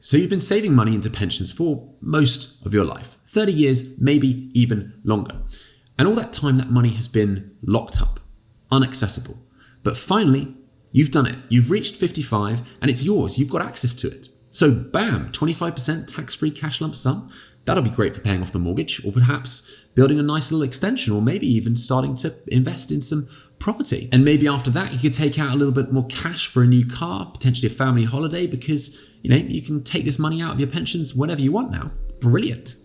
So you've been saving money into pensions for most of your life, 30 years, maybe even longer. And all that time, that money has been locked up, inaccessible. But finally, you've done it. You've reached 55 and it's yours. You've got access to it. So bam, 25% tax-free cash lump sum. That'll be great for paying off the mortgage, or perhaps building a nice little extension, or maybe even starting to invest in some property. And maybe after that, you could take out a little bit more cash for a new car, potentially a family holiday, because you can take this money out of your pensions whenever you want now. Brilliant.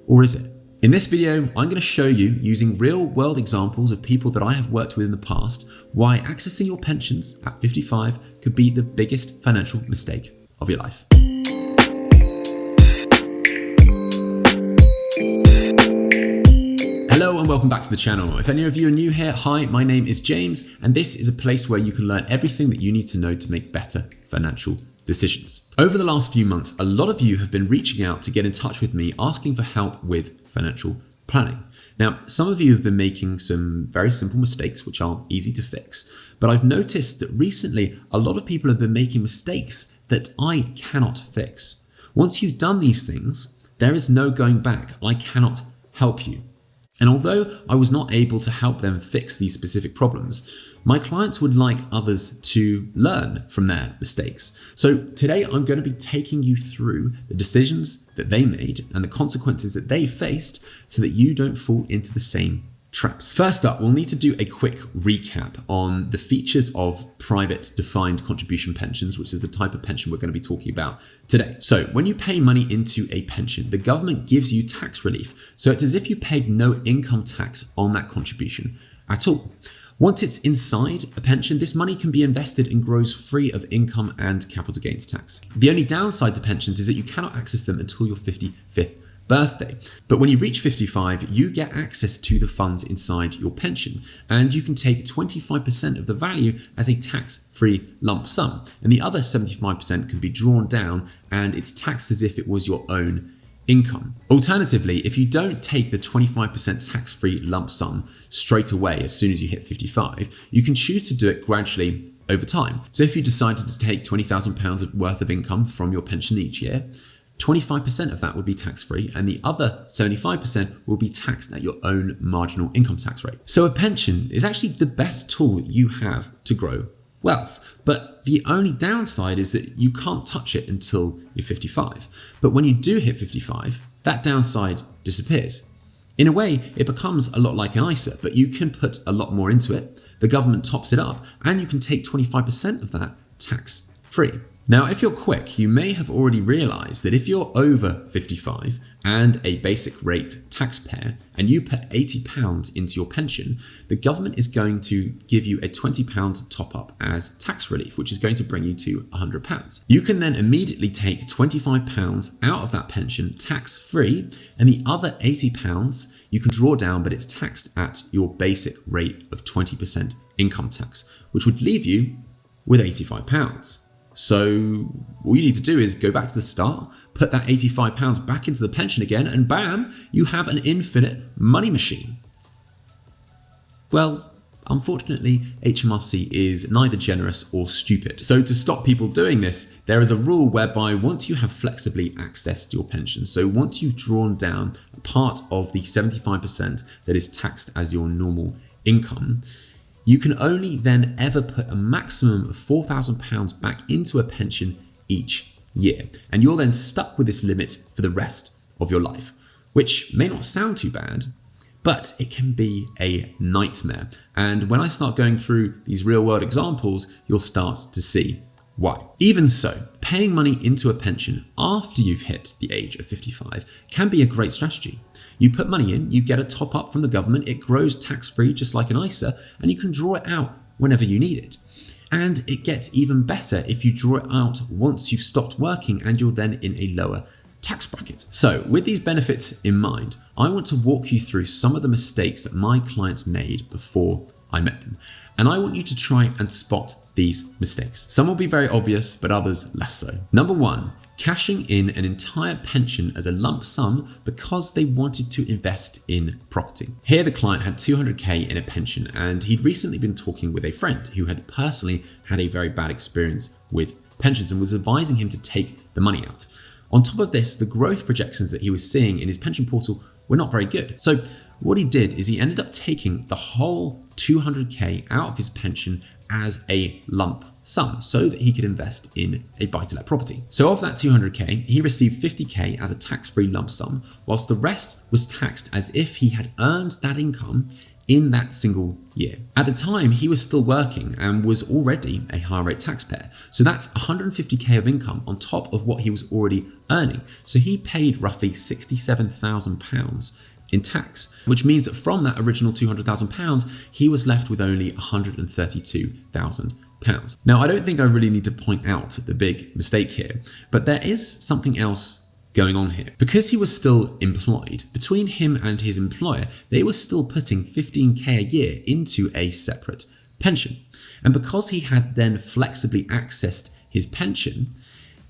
Or is it? In this video, I'm going to show you, using real world examples of people that I have worked with in the past, why accessing your pensions at 55 could be the biggest financial mistake of your life. Hello and welcome back to the channel. If any of you are new here, hi, my name is James, and this is a place where you can learn everything that you need to know to make better financial decisions. Over the last few months, a lot of you have been reaching out to get in touch with me asking for help with financial planning. Now, some of you have been making some very simple mistakes which are easy to fix, but I've noticed that recently a lot of people have been making mistakes that I cannot fix. Once you've done these things, there is no going back. I cannot help you. And although I was not able to help them fix these specific problems, my clients would like others to learn from their mistakes. So today I'm going to be taking you through the decisions that they made and the consequences that they faced so that you don't fall into the same traps. First up, we'll need to do a quick recap on the features of private defined contribution pensions, which is the type of pension we're going to be talking about today. So when you pay money into a pension, the government gives you tax relief. So it's as if you paid no income tax on that contribution at all. Once it's inside a pension, this money can be invested and grows free of income and capital gains tax. The only downside to pensions is that you cannot access them until your 55th birthday. But when you reach 55, you get access to the funds inside your pension, and you can take 25% of the value as a tax-free lump sum. And the other 75% can be drawn down and it's taxed as if it was your own income. Alternatively, if you don't take the 25% tax-free lump sum straight away as soon as you hit 55, you can choose to do it gradually over time. So if you decided to take £20,000 worth of income from your pension each year, 25% of that would be tax-free and the other 75% will be taxed at your own marginal income tax rate. So a pension is actually the best tool you have to grow wealth. But the only downside is that you can't touch it until you're 55. But when you do hit 55, that downside disappears. In a way, it becomes a lot like an ISA, but you can put a lot more into it. The government tops it up and you can take 25% of that tax-free. Now, if you're quick, you may have already realized that if you're over 55 and a basic rate taxpayer and you put £80 into your pension, the government is going to give you a £20 top up as tax relief, which is going to bring you to £100. You can then immediately take £25 out of that pension tax free, and the other £80 you can draw down, but it's taxed at your basic rate of 20% income tax, which would leave you with £85. So all you need to do is go back to the start, put that £85 back into the pension again, and bam, you have an infinite money machine. Well, unfortunately, HMRC is neither generous or stupid. So to stop people doing this, there is a rule whereby once you have flexibly accessed your pension, so once you've drawn down a part of the 75% that is taxed as your normal income, you can only then ever put a maximum of £4,000 back into a pension each year. And you're then stuck with this limit for the rest of your life, which may not sound too bad, but it can be a nightmare. And when I start going through these real world examples, you'll start to see why. Even so, paying money into a pension after you've hit the age of 55 can be a great strategy. You put money in, you get a top up from the government, it grows tax-free just like an ISA, and you can draw it out whenever you need it. And it gets even better if you draw it out once you've stopped working and you're then in a lower tax bracket. So with these benefits in mind, I want to walk you through some of the mistakes that my clients made before I met them. And I want you to try and spot these mistakes. Some will be very obvious, but others less so. Number one, cashing in an entire pension as a lump sum because they wanted to invest in property. Here the client had 200k in a pension, and he'd recently been talking with a friend who had personally had a very bad experience with pensions and was advising him to take the money out. On top of this, the growth projections that he was seeing in his pension portal were not very good. So what he did is he ended up taking the whole 200k out of his pension as a lump sum so that he could invest in a buy-to-let property. So of that 200k, he received 50k as a tax-free lump sum, whilst the rest was taxed as if he had earned that income in that single year. At the time, he was still working and was already a higher rate taxpayer. So that's 150k of income on top of what he was already earning. So he paid roughly £67,000 in tax, which means that from that original £200,000, he was left with only £132,000. Now, I don't think I really need to point out the big mistake here, but there is something else going on here. Because he was still employed, between him and his employer, they were still putting 15k a year into a separate pension. And because he had then flexibly accessed his pension,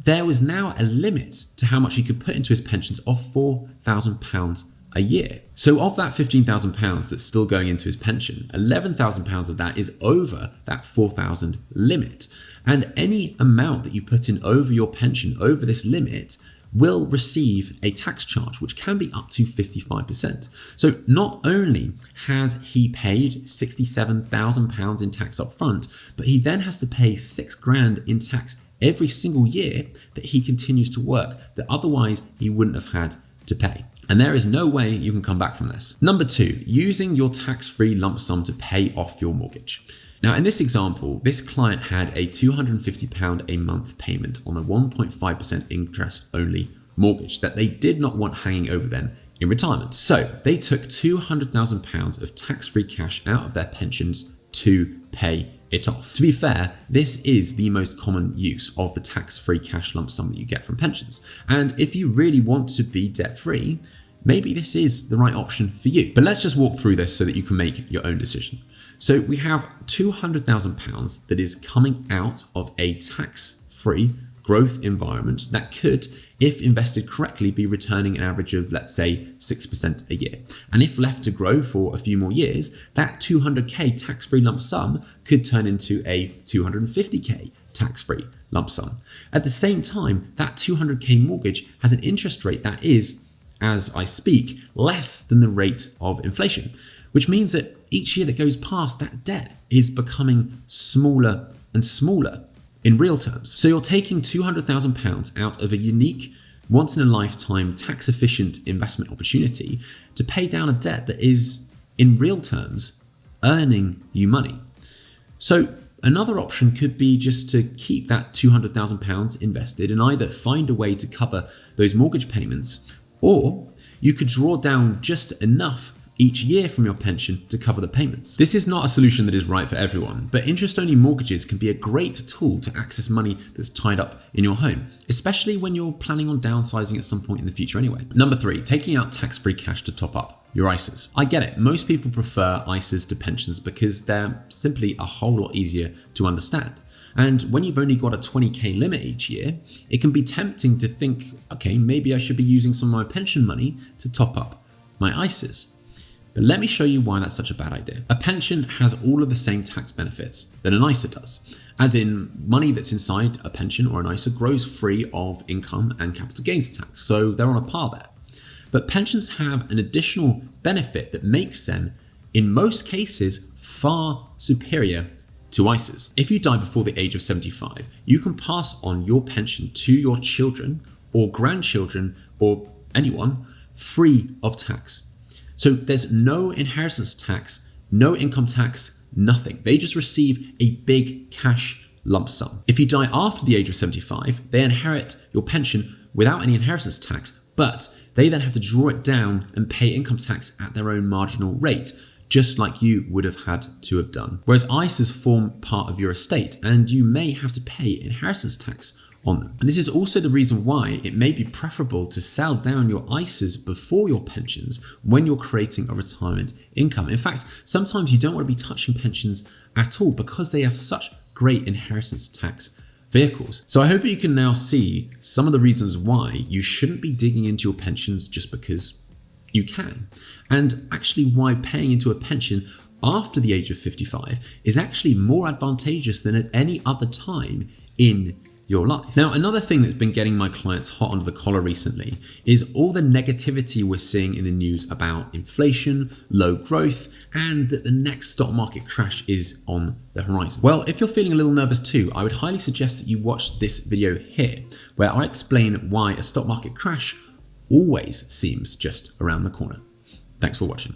there was now a limit to how much he could put into his pensions of £4,000 a year. So of that £15,000 that's still going into his pension, £11,000 of that is over that £4,000 limit. And any amount that you put in over your pension, over this limit, will receive a tax charge, which can be up to 55%. So not only has he paid £67,000 in tax up front, but he then has to pay £6,000 in tax every single year that he continues to work, that otherwise he wouldn't have had to pay. And there is no way you can come back from this. Number 2, using your tax-free lump sum to pay off your mortgage. Now, in this example, this client had a £250 a month payment on a 1.5% interest-only mortgage that they did not want hanging over them in retirement. So they took £200,000 of tax-free cash out of their pensions to pay it off. To be fair, this is the most common use of the tax-free cash lump sum that you get from pensions. And if you really want to be debt-free, maybe this is the right option for you. But let's just walk through this so that you can make your own decision. So we have £200,000 that is coming out of a tax-free growth environment that could, if invested correctly, be returning an average of, let's say, 6% a year. And if left to grow for a few more years, that 200k tax-free lump sum could turn into a 250k tax-free lump sum. At the same time, that 200k mortgage has an interest rate that is, as I speak, less than the rate of inflation, which means that each year that goes past, that debt is becoming smaller and smaller in real terms. So you're taking £200,000 out of a unique, once-in-a-lifetime, tax-efficient investment opportunity to pay down a debt that is, in real terms, earning you money. So another option could be just to keep that £200,000 invested and either find a way to cover those mortgage payments, or you could draw down just enough each year from your pension to cover the payments. This is not a solution that is right for everyone, but interest-only mortgages can be a great tool to access money that's tied up in your home, especially when you're planning on downsizing at some point in the future anyway. Number 3, taking out tax-free cash to top up your ISAs. I get it, most people prefer ISAs to pensions because they're simply a whole lot easier to understand. And when you've only got a 20k limit each year, it can be tempting to think, okay, maybe I should be using some of my pension money to top up my ISAs. But let me show you why that's such a bad idea. A pension has all of the same tax benefits that an ISA does, as in money that's inside a pension or an ISA grows free of income and capital gains tax, so they're on a par there. But pensions have an additional benefit that makes them, in most cases, far superior to ISAs. If you die before the age of 75, you can pass on your pension to your children or grandchildren or anyone free of tax. So there's no inheritance tax, no income tax, nothing. They just receive a big cash lump sum. If you die after the age of 75, they inherit your pension without any inheritance tax, but they then have to draw it down and pay income tax at their own marginal rate, just like you would have had to have done. Whereas ISAs form part of your estate and you may have to pay inheritance tax on them. And this is also the reason why it may be preferable to sell down your ISAs before your pensions when you're creating a retirement income. In fact, sometimes you don't want to be touching pensions at all because they are such great inheritance tax vehicles. So I hope that you can now see some of the reasons why you shouldn't be digging into your pensions just because you can, and actually why paying into a pension after the age of 55 is actually more advantageous than at any other time in your life. Now, another thing that's been getting my clients hot under the collar recently is all the negativity we're seeing in the news about inflation, low growth, and that the next stock market crash is on the horizon. Well, if you're feeling a little nervous too, I would highly suggest that you watch this video here, where I explain why a stock market crash always seems just around the corner. Thanks for watching.